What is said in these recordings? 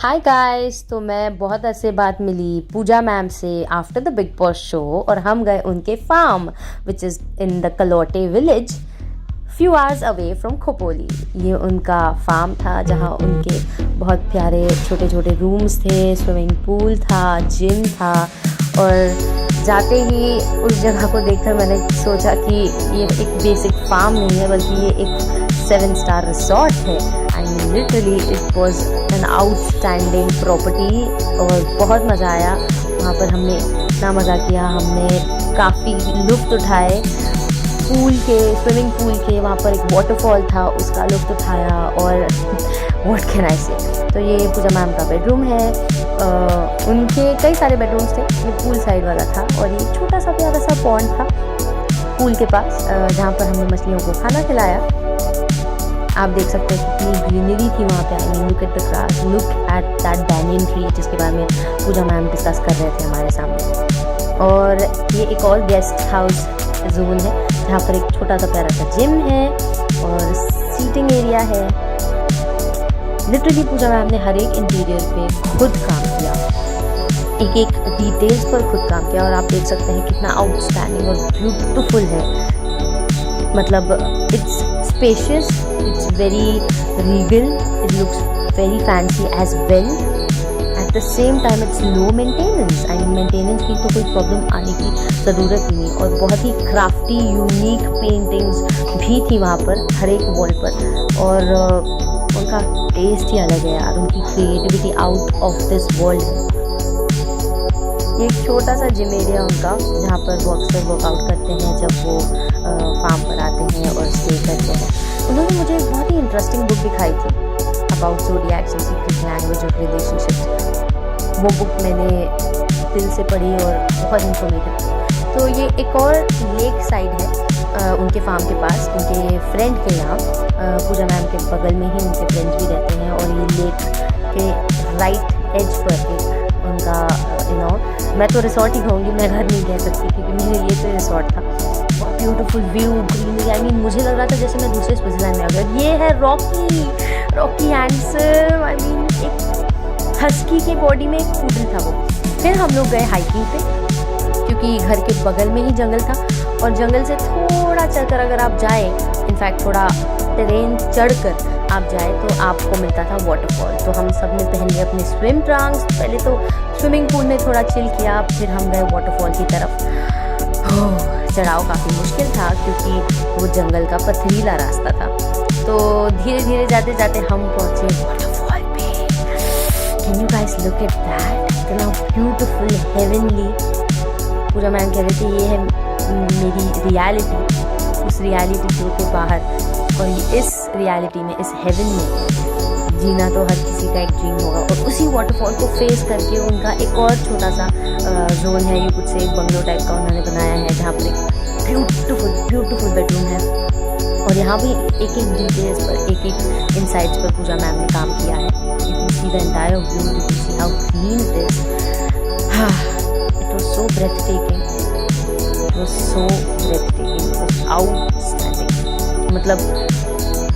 Hi guys. तो मैं बहुत अरसे बाद मिली पूजा मैम से after the Bigg Boss show और हम गए उनके farm which is in the Kalote village few hours away from Khopoli. ये उनका फार्म था जहाँ उनके बहुत प्यारे छोटे छोटे रूम्स थे, स्विमिंग पूल था, जिम था। और जाते ही उस जगह को देखकर मैंने सोचा कि ये एक बेसिक फार्म नहीं है बल्कि ये एक 7 स्टार रिसॉर्ट है। I mean literally it was an outstanding property और बहुत मज़ा आया वहाँ पर। हमने इतना मज़ा किया, हमने काफ़ी लुत्फ़ उठाए पूल के, स्विमिंग पूल के। वहाँ पर एक वाटरफॉल था, उसका लुत्फ़ उठाया। और व्हाट कैन आई से। तो ये पूजा मैम का बेडरूम है। उनके कई सारे बेडरूम्स थे, ये पूल साइड वाला था और ये छोटा सा प्यारा सा पॉन्ड था पूल के पास जहाँ पर हमने मछलियों को खाना खिलाया। आप देख सकते हैं कितनी ग्रीनरी थी वहाँ पे। I mean look at the grass, look at that banyan tree जिसके बारे में पूजा मैम डिस्कस कर रहे थे हमारे सामने। और ये एक और गेस्ट हाउस जोन है जहाँ पर एक छोटा सा प्यारा सा जिम है और सीटिंग एरिया है। लिटरली पूजा मैम ने हर एक इंटीरियर पे खुद काम किया, एक एक डिटेल्स पर खुद काम किया। और आप देख सकते हैं कितना आउटस्टैंडिंग और ब्यूटीफुल है। मतलब it's spacious, it's very regal, it looks very fancy as well. At the same time it's low maintenance. I mean maintenance की तो कोई प्रॉब्लम आने की ज़रूरत ही नहीं। और बहुत ही क्राफ्टी यूनिक पेंटिंग्स भी थी वहाँ पर हर एक वॉल पर। और उनका टेस्ट ही अलग है यार, उनकी creativity out of this world है। ये एक छोटा सा जिम एरिया उनका जहाँ पर वर्कर्स वर्कआउट करते हैं जब वो फार्म पर आते हैं और स्टे करते हैं। उन्होंने मुझे एक बहुत ही इंटरेस्टिंग बुक दिखाई थी about zodiacs and secret language of relationships. वो बुक मैंने दिल से पढ़ी और बहुत इंफॉर्मेटिव। तो ये एक और लेक साइड है उनके फार्म के पास, उनके फ्रेंड के यहाँ। पूजा मैम के बगल में ही उनके फ्रेंड्स भी रहते हैं। और ये लेक के राइट एज पर एक उनका मैं तो रिसॉर्ट ही कहूँगी, मैं घर नहीं कह सकती क्योंकि मेरे लिए तो रिसॉर्ट था। Beautiful view, greenery. I mean मुझे लग रहा था जैसे मैं दूसरे स्विट्जरलैंड में आ गया। ये है रॉकी हैंडसम। आई मीन एक हस्की के बॉडी में एक पूडल था वो। फिर हम लोग गए हाइकिंग पे क्योंकि घर के बगल में ही जंगल था और जंगल से थोड़ा चलकर अगर आप जाए, इनफैक्ट थोड़ा टेरेन चढ़कर आप जाए तो आपको मिलता था वाटरफॉल। तो हम सब ने पहन लिए अपने स्विम ट्रंक्स। पहले तो स्विमिंग पूल में थोड़ा चिल किया, फिर हम गए वाटरफॉल की तरफ। चढ़ाव काफ़ी मुश्किल था क्योंकि वो जंगल का पथरीला रास्ता था। तो धीरे धीरे जाते जाते हम पहुँचे वाटरफॉल पे। Can you guys look at that, इतना ब्यूटीफुल, हेवनली। पूजा मैम कह रहे थे ये है मेरी रियलिटी, उस रियलिटी शो के बाहर। और इस रियलिटी में, इस हेवन में जीना तो हर किसी का एक ड्रीम होगा। और उसी वाटरफॉल को फेस करके उनका एक और छोटा सा जोन है, ये कुछ से एक बंगलो टाइप का उन्होंने बनाया है जहाँ पर एक ब्यूटीफुल बेडरूम है। और यहाँ भी एक एक डिटेल्स पर, एक एक इनसाइट्स पर पूजा मैम ने काम किया है। You can see the entire view, you can see how green it is. It was so ब्रेथटेकिंग, it was so ब्रेथटेकिंग, it was outstanding. मतलब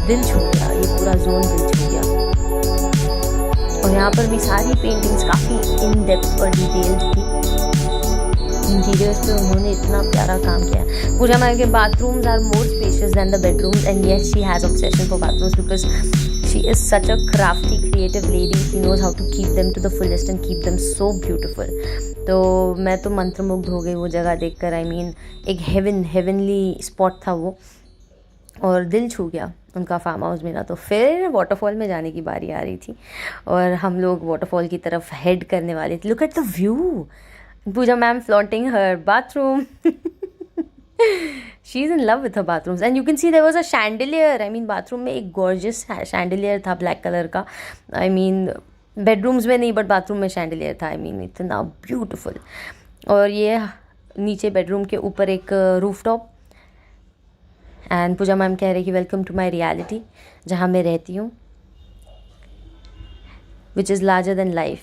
दिल छू गया, ये पूरा जोन दिल छू गया। और यहाँ पर भी सारी पेंटिंग्स काफ़ी इन डेप्थ और डिटेल्ड थी। इंटीरियर्स पे उन्होंने इतना प्यारा काम किया। पूजा मैम के bathrooms are more spacious than the bedrooms and yes she has obsession for bathrooms because she is such a crafty creative lady. She knows how to keep them to the fullest and keep them so beautiful. तो मैं तो मंत्रमुग्ध हो गई वो जगह देखकर। I mean एक हेवनली स्पॉट था वो और दिल छू गया उनका फार्म हाउस मेरा। तो फिर वाटरफॉल में जाने की बारी आ रही थी और हम लोग वाटरफॉल की तरफ हेड करने वाले थे। Look at the view, Puja ma'am flaunting her bathroom. She is in love with her bathrooms and you can see there was a chandelier. I mean bathroom में एक गॉर्जियस शैंडलियर था ब्लैक कलर का। I mean bedrooms में नहीं but bathroom में chandelier था। I mean इतना beautiful. और ये नीचे बेडरूम के ऊपर एक रूफटॉप। एंड पूजा मैम कह रही कि वेलकम टू माई रियलिटी जहाँ मैं रहती हूँ, which is larger than life,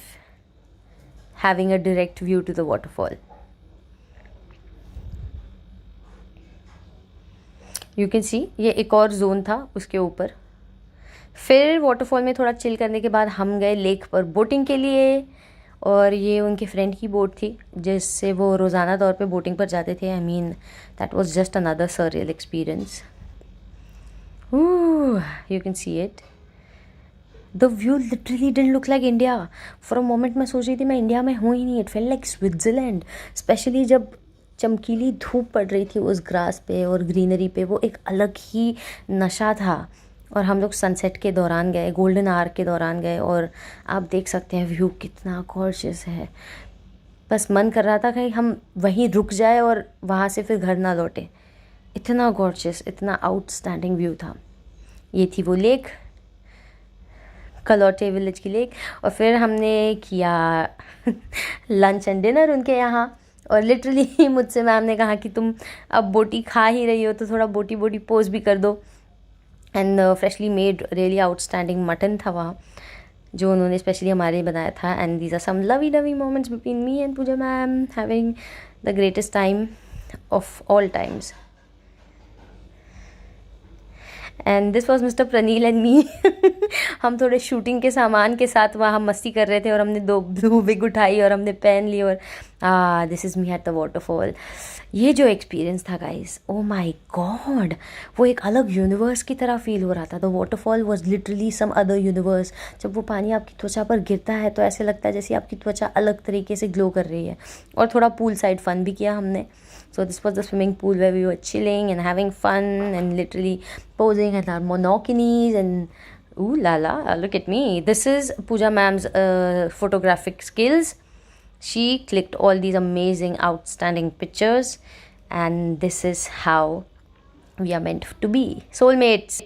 having a direct view to the waterfall. You can see ये एक और जोन था उसके ऊपर। फिर वाटरफॉल में थोड़ा चिल करने के बाद हम गए लेक पर बोटिंग के लिए, और ये उनके फ्रेंड की बोट थी जिससे वो रोज़ाना तौर पे बोटिंग पर जाते थे. I mean that was just another surreal experience. You can see it. The view literally didn't look like India. For a moment मैं सोच रही थी मैं इंडिया में हूँ ही नहीं. It felt like Switzerland. Specially जब चमकीली धूप पड़ रही थी उस ग्रास पे और ग्रीनरी पे, वो एक अलग ही नशा था. और हम लोग सनसेट के दौरान गए, गोल्डन आवर के दौरान गए, और आप देख सकते हैं व्यू कितना गॉर्जियस है. बस मन कर रहा था कि हम वहीं रुक जाए और वहाँ से फिर घर ना लौटे. इतना गॉर्जियस, इतना आउटस्टैंडिंग व्यू था. ये थी वो लेक, कलोटे विलेज की लेक. और फिर हमने किया लंच एंड डिनर उनके यहाँ. और लिटरली मुझसे मैम ने कहा कि तुम अब बोटी खा ही रही हो तो थोड़ा बोटी बोटी पोज भी कर दो. And freshly made really outstanding mutton था वहाँ, जो उन्होंने स्पेशली हमारे लिए बनाया था. And these are some lovey lovey moments between me and Pooja ma'am, having the greatest time of all times. And this was mister Pranil and me. हम थोड़े शूटिंग के सामान के साथ वहाँ मस्ती कर रहे थे, और हमने 2 ब्लू विग उठाई और हमने पहन ली, और this is me at the waterfall. ये जो एक्सपीरियंस था गाइस, ओ माय गॉड, वो एक अलग यूनिवर्स की तरह फील हो रहा था. The waterfall was literally some other universe. जब वो पानी आपकी त्वचा पर गिरता है तो ऐसे लगता है जैसे आपकी त्वचा अलग तरीके से ग्लो कर रही है. और थोड़ा पूल साइड फन भी किया हमने. So this was the swimming pool where we were chilling and having fun and literally posing at our monokinis and ooh la la, look at me. This is Pooja ma'am's photographic skills. She clicked all these amazing outstanding pictures, and this is how we are meant to be, soulmates.